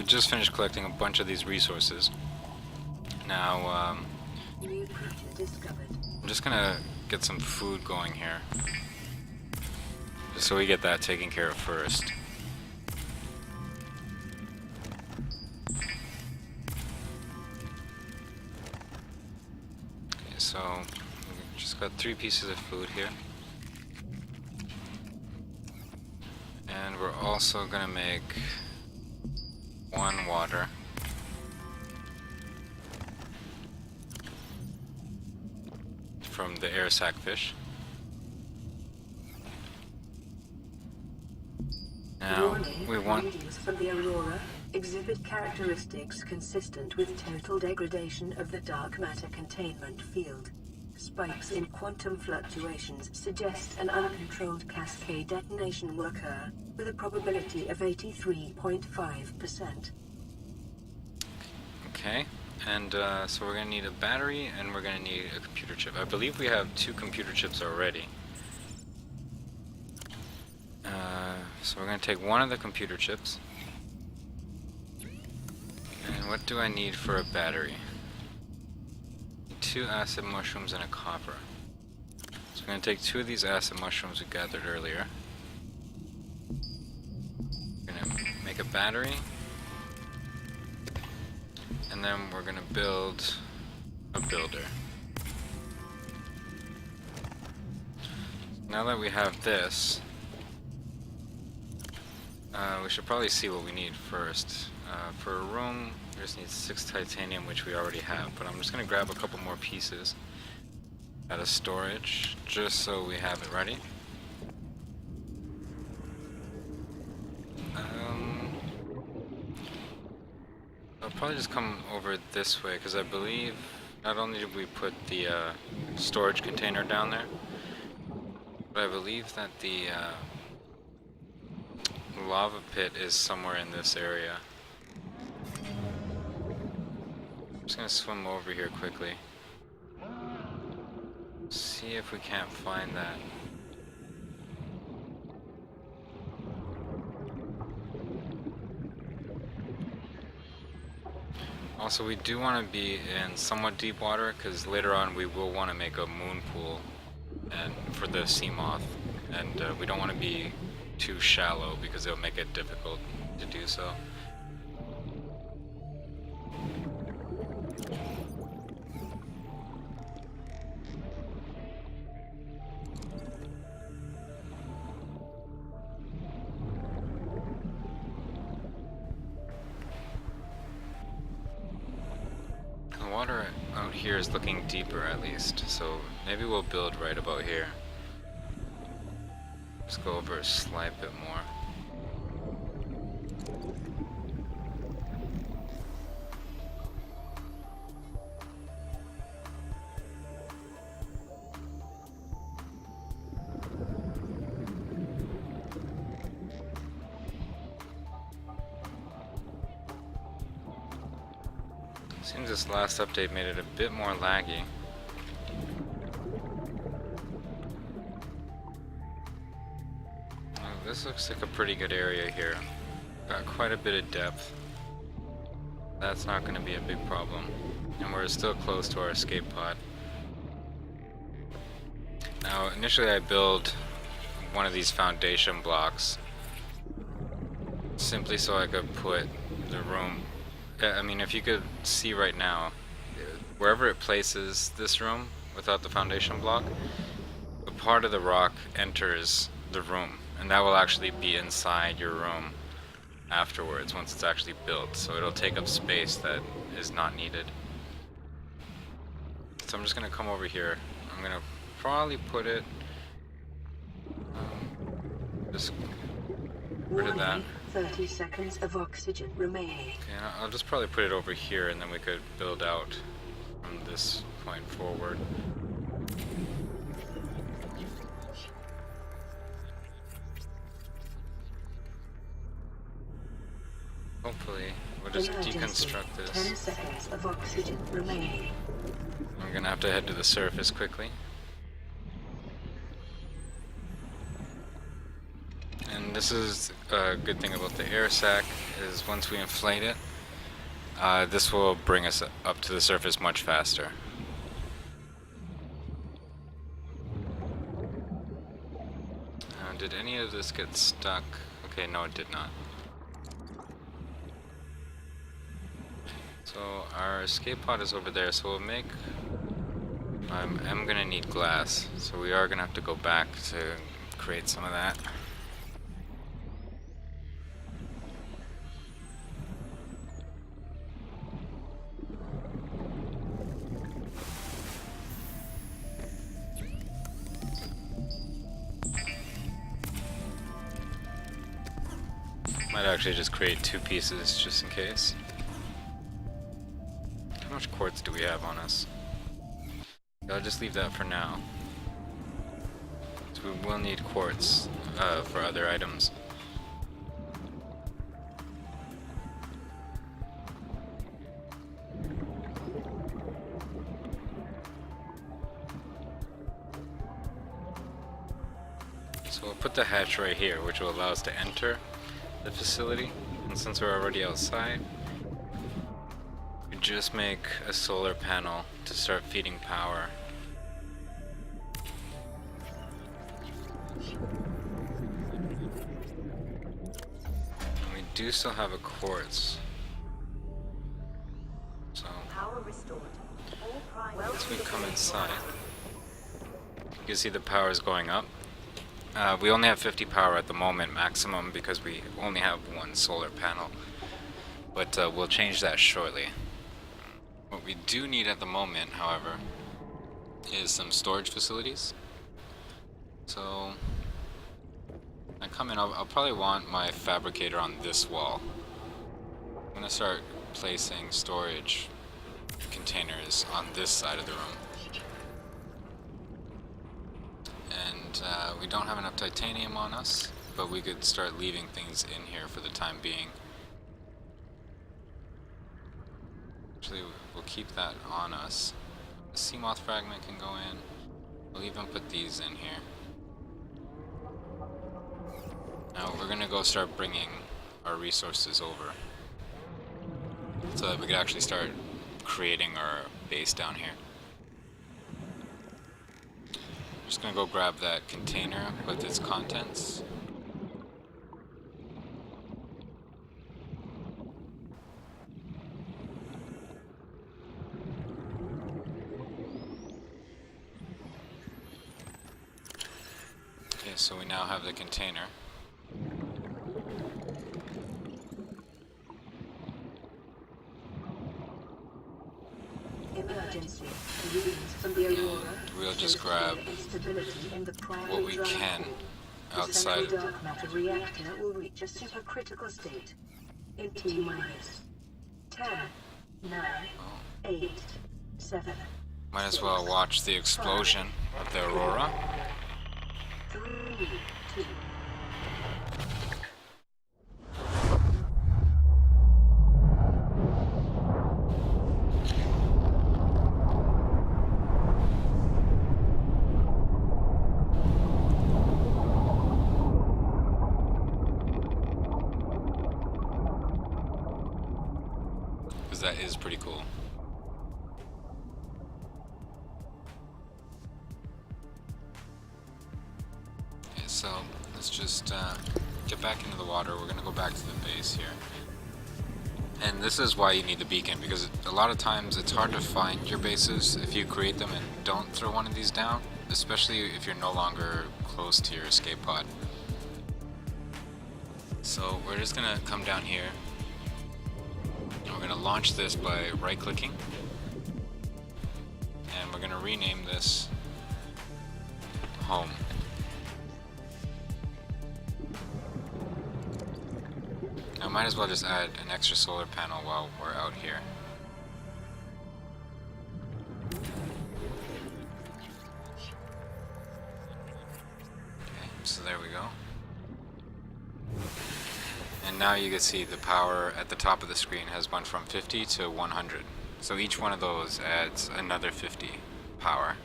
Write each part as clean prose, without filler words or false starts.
we just finished collecting a bunch of these resources. Now, New creature discovered. I'm just gonna get some food going here. Just so we get that taken care of first. Okay, so we just got 3 pieces of food here. And we're also gonna make 1 water. From the air sac fish. Now we want Findings from the aurora exhibit characteristics consistent with total degradation of the dark matter containment field. Spikes in quantum fluctuations suggest an uncontrolled cascade detonation will occur, with a probability of 83.5%. okay, and so we're gonna need a battery and we're gonna need a computer chip. I believe we have 2 computer chips already. So we're gonna take 1 of the computer chips. And what do I need for a battery? 2 acid mushrooms and a copper. So we're gonna take 2 of these acid mushrooms we gathered earlier. We're gonna make a battery. And then we're gonna build a builder. Now that we have this, we should probably see what we need first. For a room, we just need 6 titanium, which we already have, but I'm just gonna grab a couple more pieces out of storage, just so we have it ready. I'll probably just come over this way, because I believe not only did we put the storage container down there, but I believe that the lava pit is somewhere in this area. I'm just gonna swim over here quickly. See if we can't find that. Also, we do want to be in somewhat deep water, because later on we will want to make a moon pool and for the sea moth, and we don't want to be too shallow because it'll make it difficult to do so. The water out here is looking deeper at least, so maybe we'll build right about here. Let's go over a slight bit more. Seems this last update made it a bit more laggy. This looks like a pretty good area here. Got quite a bit of depth. That's not going to be a big problem. And we're still close to our escape pod. Now, initially I built one of these foundation blocks simply so I could put the room. I mean, if you could see right now, wherever it places this room without the foundation block, a part of the rock enters the room. And that will actually be inside your room afterwards, once it's actually built. So it'll take up space that is not needed. So I'm just going to come over here. I'm going to probably put it... just rid of that. 30 seconds of oxygen remaining. Okay, I'll just probably put it over here, and then we could build out from this point forward. Hopefully, we'll just deconstruct this. 10 seconds of oxygen remaining. I'm gonna have to head to the surface quickly. And this this is a good thing about the air sac, is once we inflate it, this will bring us up to the surface much faster. Did any of this get stuck? Okay, no it did not. So our escape pod is over there, so we'll make... I'm gonna need glass, so we are gonna have to go back to create some of that. Might actually just create 2 pieces just in case. How much quartz do we have on us? I'll just leave that for now. So we will need quartz for other items. So we'll put the hatch right here, which will allow us to enter the facility. And since we're already outside, we just make a solar panel to start feeding power. And we do still have a quartz. So once we come inside, you can see the power is going up. We only have 50 power at the moment, maximum, because we only have 1 solar panel. But we'll change that shortly. What we do need at the moment, however, is some storage facilities. So, I come in, I'll probably want my fabricator on this wall. I'm going to start placing storage containers on this side of the room. And we don't have enough titanium on us, but we could start leaving things in here for the time being. Actually, we'll keep that on us. The sea moth fragment can go in. We'll even put these in here. Now we're gonna go start bringing our resources over, so that we could actually start creating our base down here. Just gonna go grab that container with its contents. Okay, so we now have the container. Emergency. Readings from the Aurora. We'll just grab what we can outside. The dark matter reactor will reach a supercritical state in T minus 10, 9, 8, 7. Might as well watch the explosion of the Aurora. 3, 2. That is pretty cool. Okay, so let's just get back into the water. We're gonna go back to the base here. And this is why you need the beacon, because a lot of times it's hard to find your bases if you create them and don't throw one of these down, especially if you're no longer close to your escape pod. So we're just gonna come down here. We're going to launch this by right-clicking, and we're going to rename this Home. Now, might as well just add an extra solar panel while we're out here. Okay, so there we go. And now you can see the power at the top of the screen has went from 50 to 100. So each one of those adds another 50 power.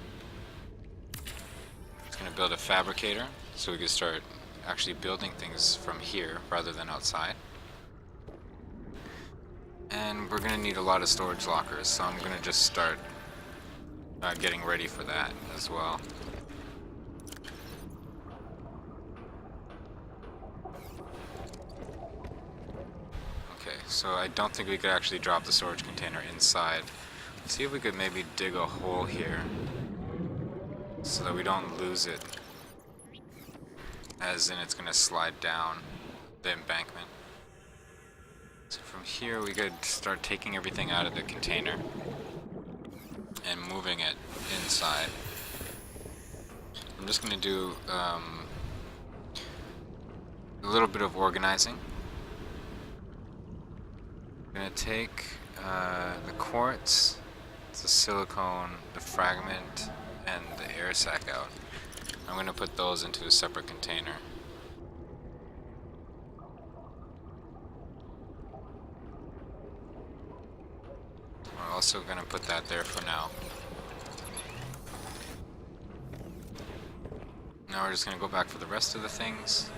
It's going to build a fabricator so we can start actually building things from here rather than outside. And we're gonna need a lot of storage lockers, so I'm gonna just start getting ready for that as well. Okay, so I don't think we could actually drop the storage container inside. See if we could maybe dig a hole here so that we don't lose it, as in it's gonna slide down the embankment. So from here we could start taking everything out of the container and moving it inside. I'm just gonna do a little bit of organizing. I'm gonna take the quartz, the silicone, the fragment, and the air sac out. I'm gonna put those into a separate container. We're also gonna put that there for now. Now we're just gonna go back for the rest of the things.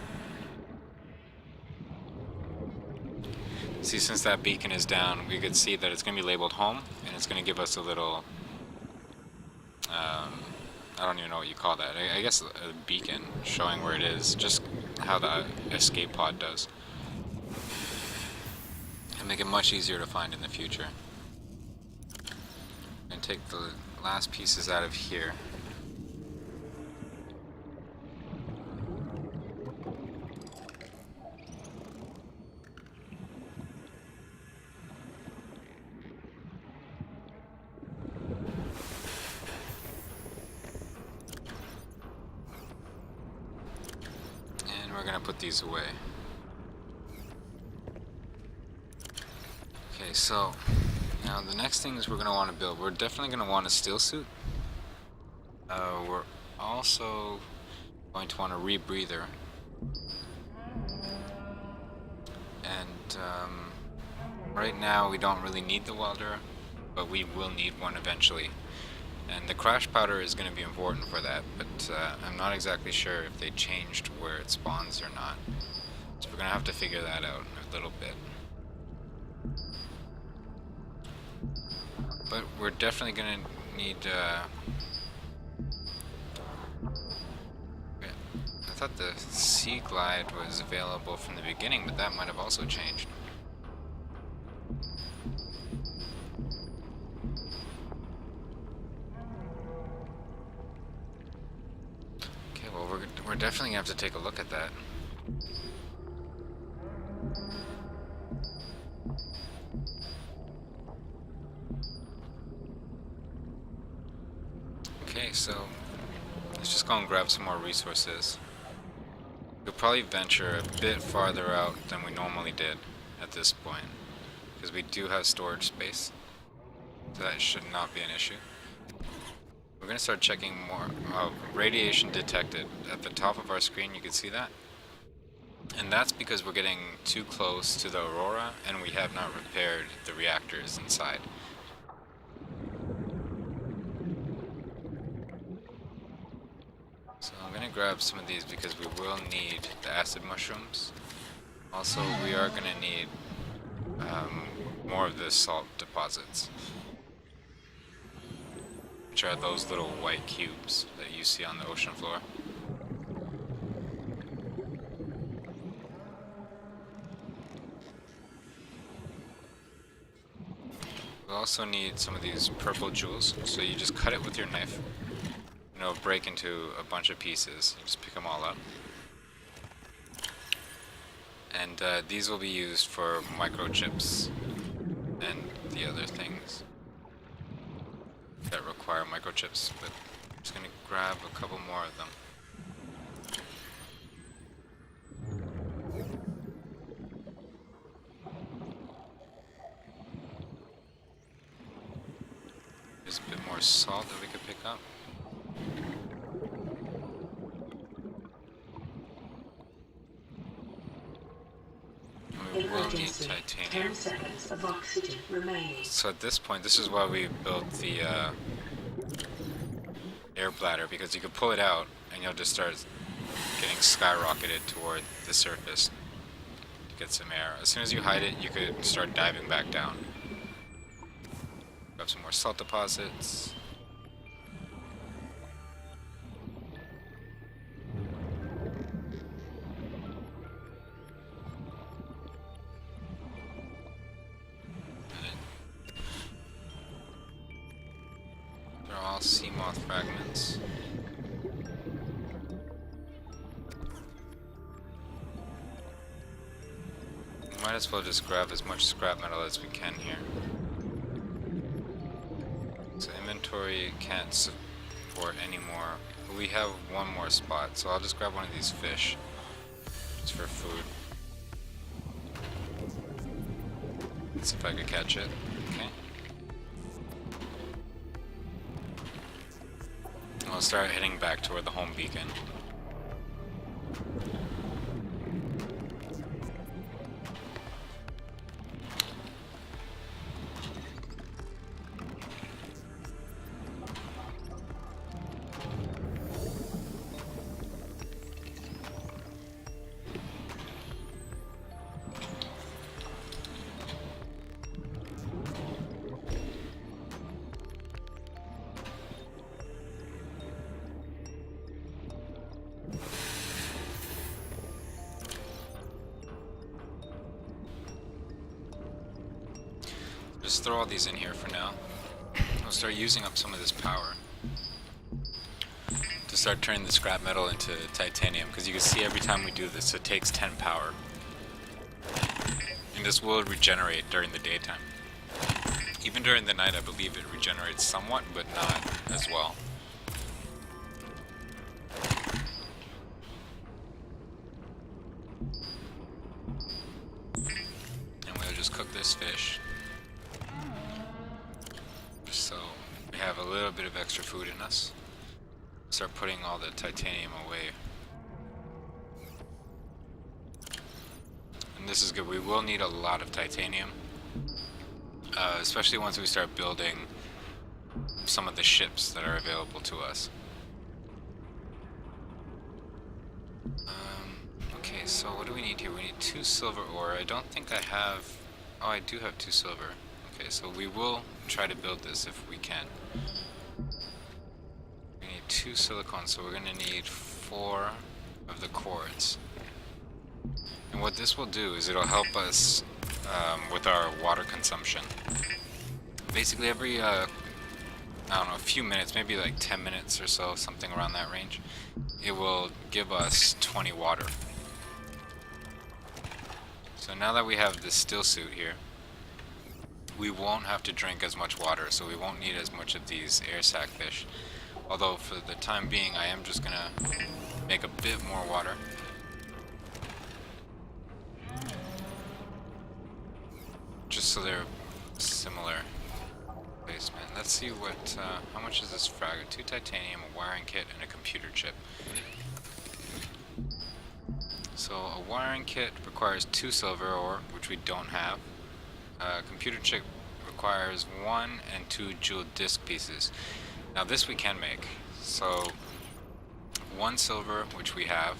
See, since that beacon is down, we could see that it's gonna be labeled home, and it's gonna give us a little, I don't even know what you call that. I guess a beacon showing where it is, just how the escape pod does. And make it much easier to find in the future. And take the last pieces out of here. And we're gonna put these away. Okay, so now the next things we're gonna want to build, we're definitely gonna want a steel suit. We're also going to want a rebreather, and right now we don't really need the welder, but we will need one eventually. And the crash powder is going to be important for that, but I'm not exactly sure if they changed where it spawns or not. So we're going to have to figure that out a little bit. But we're definitely going to need... I thought the Sea Glide was available from the beginning, but that might have also changed. Okay, well we're definitely gonna have to take a look at that. Okay, so let's just go and grab some more resources. We'll probably venture a bit farther out than we normally did at this point, because we do have storage space, so that should not be an issue. We're going to start checking more. Radiation detected. At the top of our screen, you can see that. And that's because we're getting too close to the Aurora, and we have not repaired the reactors inside. So I'm going to grab some of these because we will need the acid mushrooms. Also, we are going to need more of the salt deposits, which are those little white cubes that you see on the ocean floor. We'll also need some of these purple jewels, so you just cut it with your knife. And it'll break into a bunch of pieces. You just pick them all up. And these will be used for microchips and the other things that require microchips, but I'm just going to grab a couple more of them. There's a bit more salt that we could pick up. And we will need titanium. 10 seconds of oxygen remaining. So at this point, this is why we built the air bladder, because you can pull it out and you'll just start getting skyrocketed toward the surface to get some air. As soon as you hide it, you could start diving back down. Grab some more salt deposits. They're all sea moth fragments. Might as well just grab as much scrap metal as we can here. So inventory can't support anymore. But we have one more spot, so I'll just grab one of these fish. Just for food. Let's see if I can catch it. Okay. I'll start heading back toward the home beacon. Just throw all these in here for now. I'll start using up some of this power to start turning the scrap metal into titanium, because you can see every time we do this it takes 10 power. And this will regenerate during the daytime. Even during the night I believe it regenerates somewhat, but not as well. And we'll just cook this fish. So we have a little bit of extra food in us. Start putting all the titanium away. And this is good. We will need a lot of titanium, especially once we start building some of the ships that are available to us. Okay, so what do we need here? We need 2 silver ore. I don't think I have... Oh, I do have 2 silver. Okay, so we will try to build this if we can. We need 2 silicon, so we're going to need 4 of the quartz. And what this will do is it'll help us with our water consumption. Basically every, I don't know, a few minutes, maybe like 10 minutes or so, something around that range, it will give us 20 water. So now that we have this still suit here, we won't have to drink as much water, so we won't need as much of these air sac fish. Although for the time being I am just gonna make a bit more water. Just so they're similar placement. Let's see what, how much is this fragment? 2 titanium, a wiring kit, and a computer chip. So a wiring kit requires 2 silver ore, which we don't have. Computer chip requires 1 and 2 jeweled disc pieces. Now this we can make. So 1 silver, which we have,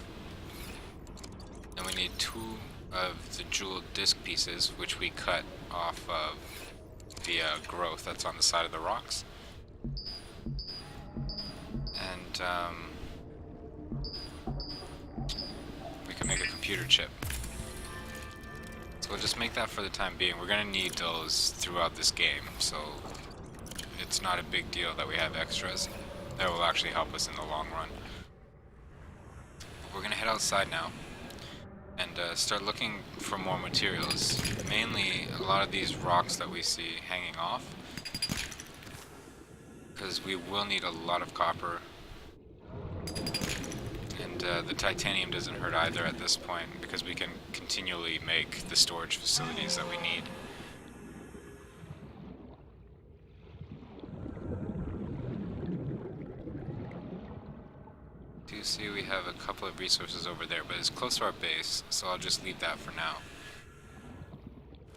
and we need 2 of the jeweled disc pieces, which we cut off of the growth that's on the side of the rocks. And we can make a computer chip. So we'll just make that for the time being. We're going to need those throughout this game, so it's not a big deal that we have extras. That will actually help us in the long run. We're going to head outside now and start looking for more materials. Mainly a lot of these rocks that we see hanging off, because we will need a lot of copper. And the titanium doesn't hurt either at this point, because we can continually make the storage facilities that we need. Do you see we have a couple of resources over there, but it's close to our base, so I'll just leave that for now.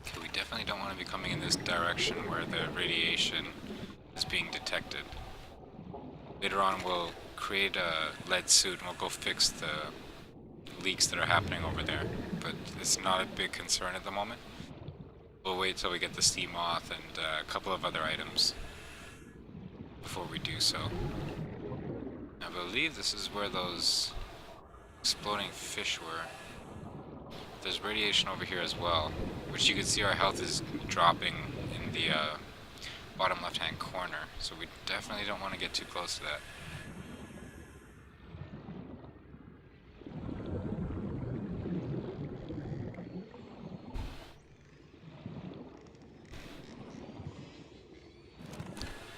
Okay, we definitely don't want to be coming in this direction where the radiation is being detected. Later on we'll create a lead suit and we'll go fix the leaks that are happening over there. But it's not a big concern at the moment. We'll wait till we get the sea moth and a couple of other items before we do so. I believe this is where those exploding fish were. There's radiation over here as well, which you can see our health is dropping in the bottom left-hand corner, so we definitely don't want to get too close to that.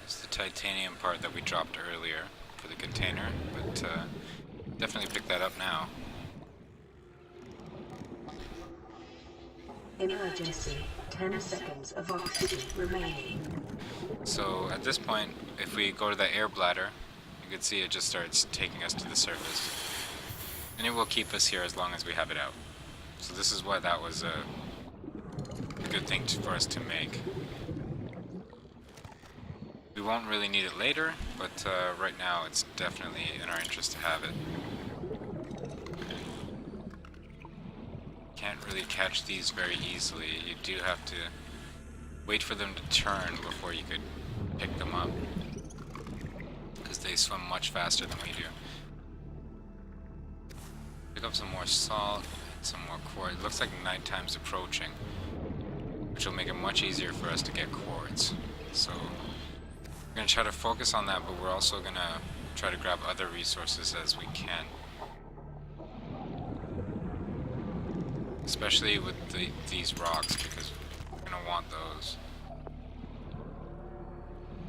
It's the titanium part that we dropped earlier for the container, but definitely pick that up now. Emergency. 10 seconds of oxygen remaining. So at this point, if we go to the air bladder, you can see it just starts taking us to the surface. And it will keep us here as long as we have it out. So this is why that was a good thing for us to make. We won't really need it later, but right now it's definitely in our interest to have it. Can't really catch these very easily. You do have to wait for them to turn before you could pick them up, because they swim much faster than we do. Pick up some more salt, some more quartz. It looks like nighttime's approaching, which will make it much easier for us to get quartz. So we're going to try to focus on that, but we're also going to try to grab other resources as we can. Especially with these rocks, because we're going to want those.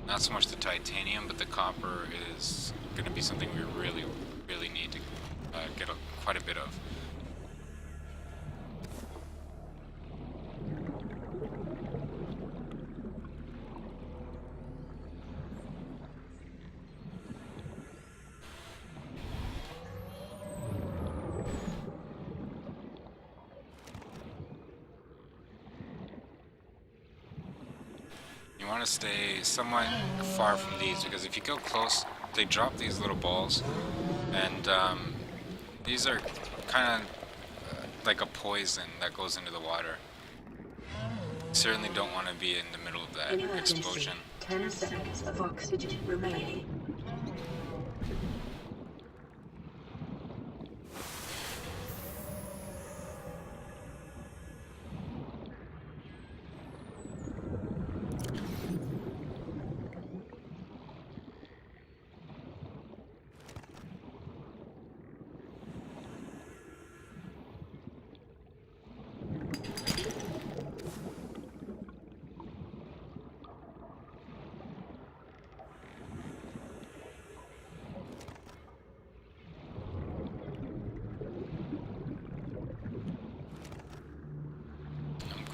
Not so much the titanium, but the copper is going to be something we really, really need to get quite a bit of. You want to stay somewhat far from these, because if you go close, they drop these little balls, and these are kind of like a poison that goes into the water. Certainly don't want to be in the middle of that Emergency. explosion. 10 seconds of oxygen remaining.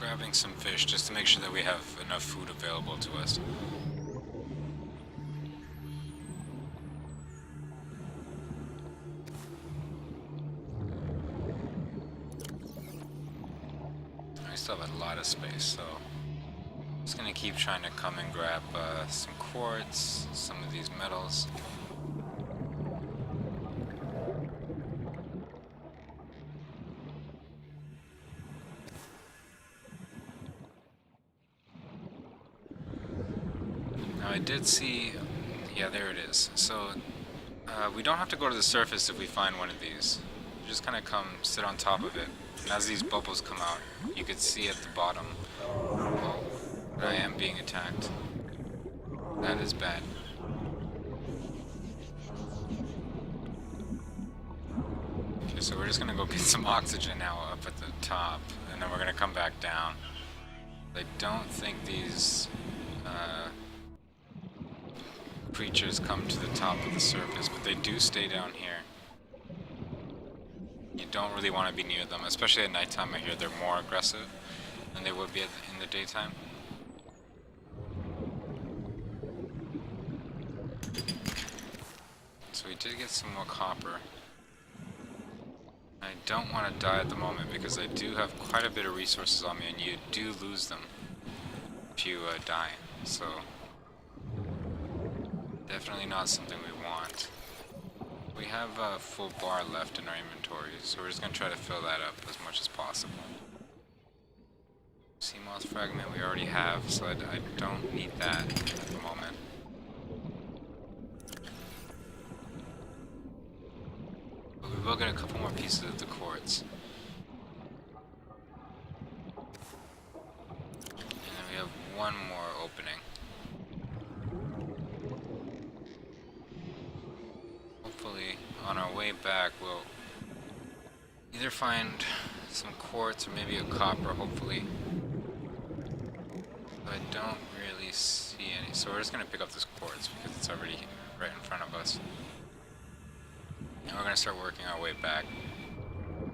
Grabbing some fish just to make sure that we have enough food available to us. I still have a lot of space, so I'm just gonna keep trying to come and grab some quartz, some of these metals. I did see, yeah, there it is. So we don't have to go to the surface if we find one of these. You just kind of come sit on top of it, and as these bubbles come out, you can see at the bottom, oh, that I am being attacked. That is bad. Okay, so we're just gonna go get some oxygen now up at the top, and then we're gonna come back down. I don't think these creatures come to the top of the surface, but they do stay down here. You don't really want to be near them, especially at nighttime. I hear they're more aggressive than they would be in the daytime. So we did get some more copper. I don't want to die at the moment because I do have quite a bit of resources on me, and you do lose them if you die. So definitely not something we want. We have a full bar left in our inventory, so we're just gonna try to fill that up as much as possible. Sea moss fragment we already have, so I don't need that at the moment. But we will get a couple more pieces of the quartz. And then we have one more opening. Hopefully, on our way back, we'll either find some quartz or maybe a copper, hopefully. But I don't really see any, so we're just gonna pick up this quartz because it's already right in front of us. And we're gonna start working our way back.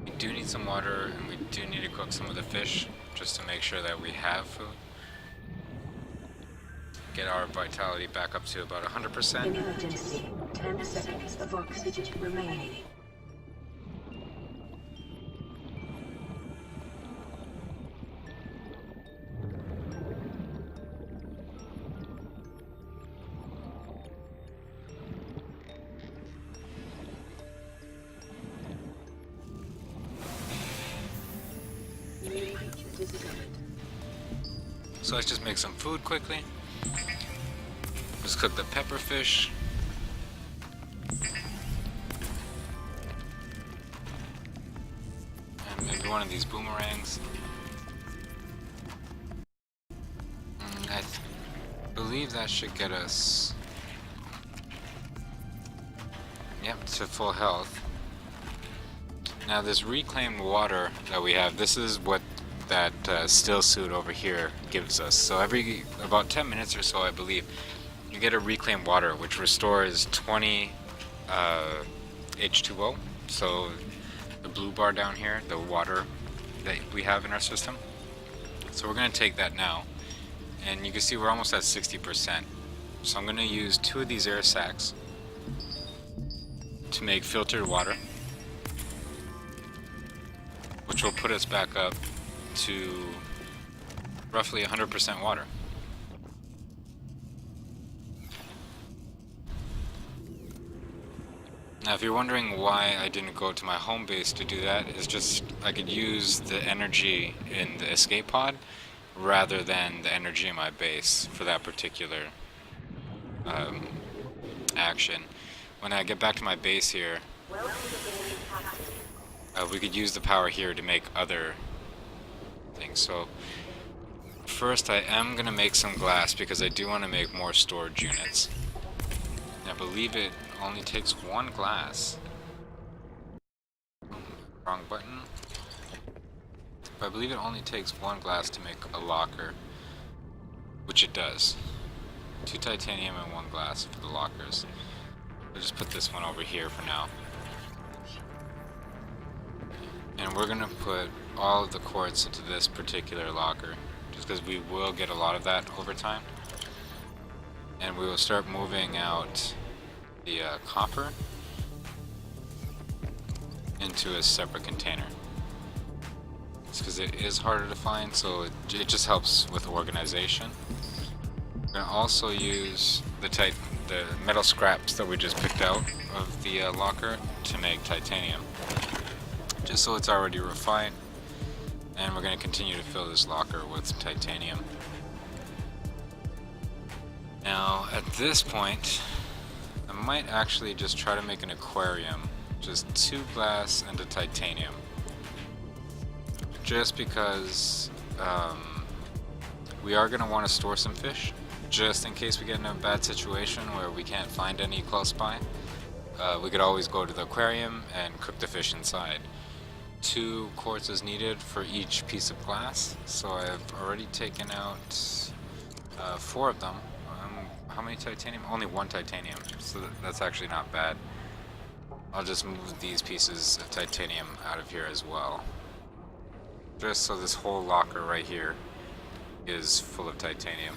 We do need some water, and we do need to cook some of the fish, just to make sure that we have food. Get our vitality back up to about 100%. Emergency. 10 seconds of oxygen remaining. New creature discovered. So let's just make some food quickly. Just cook the pepper fish. And maybe one of these boomerangs. I believe that should get us, yep, to full health. Now this reclaimed water that we have, this is what that still suit over here gives us. So every about 10 minutes or so, I believe, you get a reclaimed water which restores 20 H2O. So the blue bar down here, the water that we have in our system. So we're going to take that now, and you can see we're almost at 60%. So I'm going to use 2 of these air sacs to make filtered water, which will put us back up to roughly 100% water. Now if you're wondering why I didn't go to my home base to do that, it's just I could use the energy in the escape pod rather than the energy in my base for that particular action. When I get back to my base here, we could use the power here to make other things. So first I am going to make some glass because I do want to make more storage units. I believe it only takes 1 glass. Wrong button. But I believe it only takes 1 glass to make a locker, which it does. 2 titanium and 1 glass for the lockers. I'll just put this one over here for now. And we're gonna put all of the quartz into this particular locker, just because we will get a lot of that over time. And we will start moving out the copper into a separate container. It's because it is harder to find, so it just helps with organization. We're gonna also use the metal scraps that we just picked out of the locker to make titanium, just so it's already refined. And we're gonna continue to fill this locker with titanium. Now, at this point, I might actually just try to make an aquarium. Just 2 glass and a titanium. Just because we are going to want to store some fish, just in case we get in a bad situation where we can't find any close by. We could always go to the aquarium and cook the fish inside. 2 quartz is needed for each piece of glass, so I've already taken out 4 of them. How many titanium? Only 1 titanium, so that's actually not bad. I'll just move these pieces of titanium out of here as well, just so this whole locker right here is full of titanium.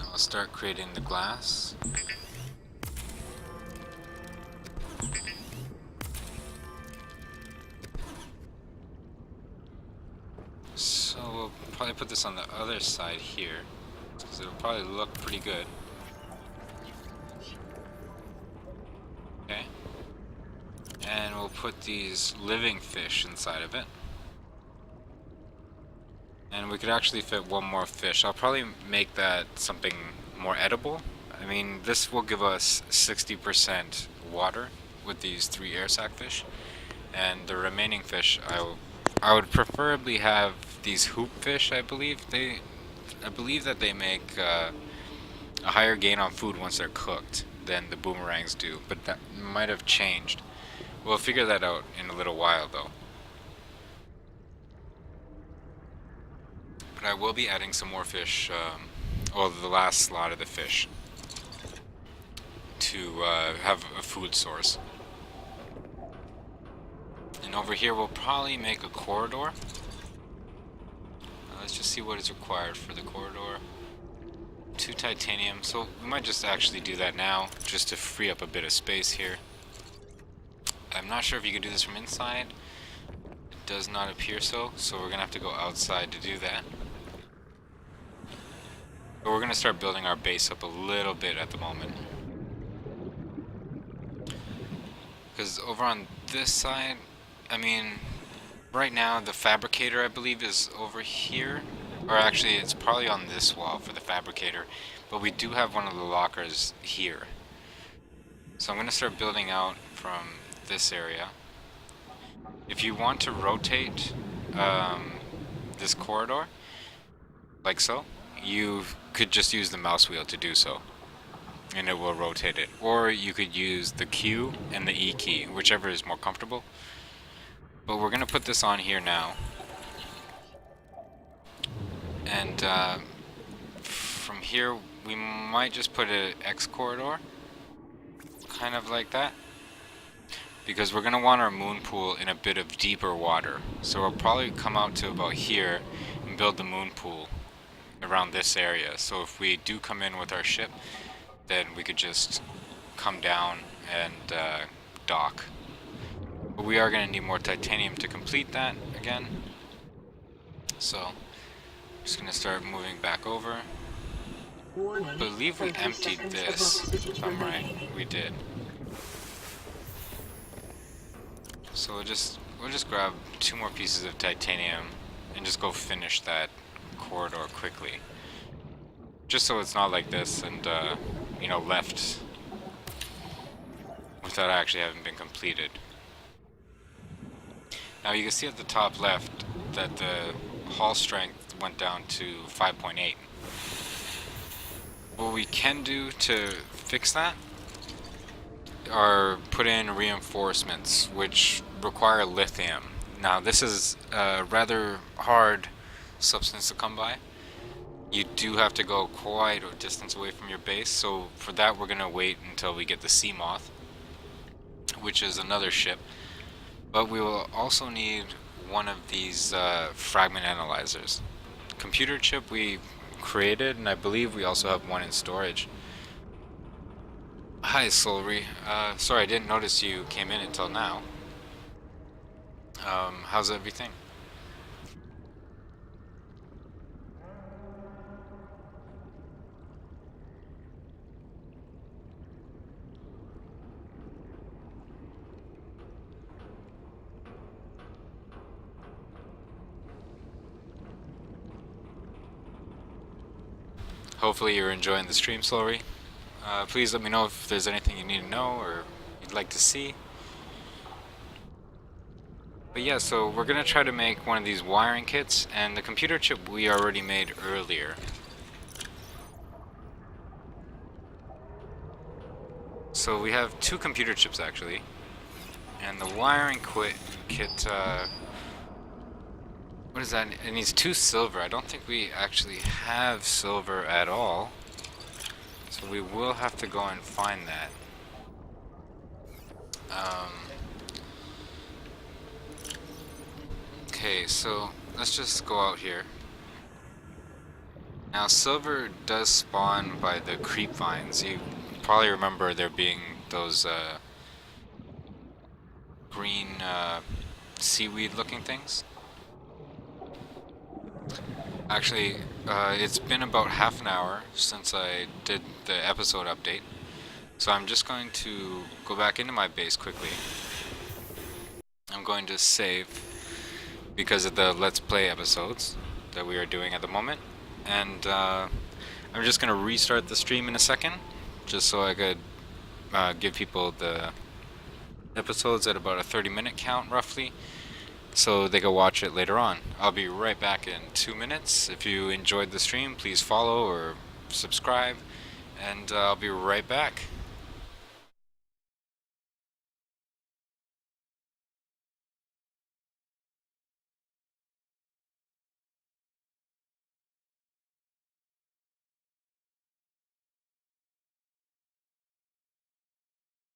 I'll start creating the glass. So we'll probably put this on the other side here, because it'll probably look pretty good. put these living fish inside of it. And we could actually fit one more fish. I'll probably make that something more edible. I mean, this will give us 60% water with these 3 air sac fish. And the remaining fish, I would preferably have these hoop fish. I believe that they make a higher gain on food once they're cooked than the boomerangs do, but that might have changed. We'll figure that out in a little while though. But I will be adding some more fish, or the last slot of the fish, to have a food source. And over here we'll probably make a corridor. Let's just see what is required for the corridor. 2 titanium, so we might just actually do that now, just to free up a bit of space here. I'm not sure if you can do this from inside. It does not appear so, so we're gonna have to go outside to do that. But we're gonna start building our base up a little bit at the moment. Because over on this side, I mean, right now the fabricator I believe is over here. Or actually it's probably on this wall for the fabricator. But we do have one of the lockers here. So I'm going to start building out from this area. If you want to rotate this corridor, like so, you could just use the mouse wheel to do so. And it will rotate it. Or you could use the Q and the E key, whichever is more comfortable. But we're going to put this on here now. And from here, we might just put an X corridor, kind of like that, because we're going to want our moon pool in a bit of deeper water. So we'll probably come out to about here and build the moon pool around this area. So if we do come in with our ship, then we could just come down and dock. But we are going to need more titanium to complete that again. So just gonna start moving back over. I believe we emptied this, if I'm right. We did. So we'll just grab 2 more pieces of titanium and just go finish that corridor quickly. Just so it's not like this and you know, left without actually having been completed. Now you can see at the top left that the hull strength went down to 5.8. What we can do to fix that are put in reinforcements which require lithium. Now this is a rather hard substance to come by. You do have to go quite a distance away from your base, so for that we're going to wait until we get the Sea Moth, which is another ship. But we will also need one of these fragment analyzers. Computer chip we created, and I believe we also have one in storage. Hi, Solry. Sorry, I didn't notice you came in until now. How's everything? Hopefully you're enjoying the stream, Slory. Please let me know if there's anything you need to know or you'd like to see. But yeah, so we're gonna try to make one of these wiring kits, and the computer chip we already made earlier. So we have 2 computer chips actually, and the wiring kit, what is that? It needs 2 silver. I don't think we actually have silver at all. So we will have to go and find that. Okay, so let's just go out here. Now silver does spawn by the creep vines. You probably remember there being those green seaweed looking things. Actually, it's been about half an hour since I did the episode update, so I'm just going to go back into my base quickly going to save because of the Let's Play episodes that we are doing at the moment. And I'm just going to restart the stream in a second, just so I could give people the episodes at about a 30-minute count, roughly, so they can watch it later on. I'll be right back in 2 minutes. If you enjoyed the stream, please follow or subscribe, and I'll be right back.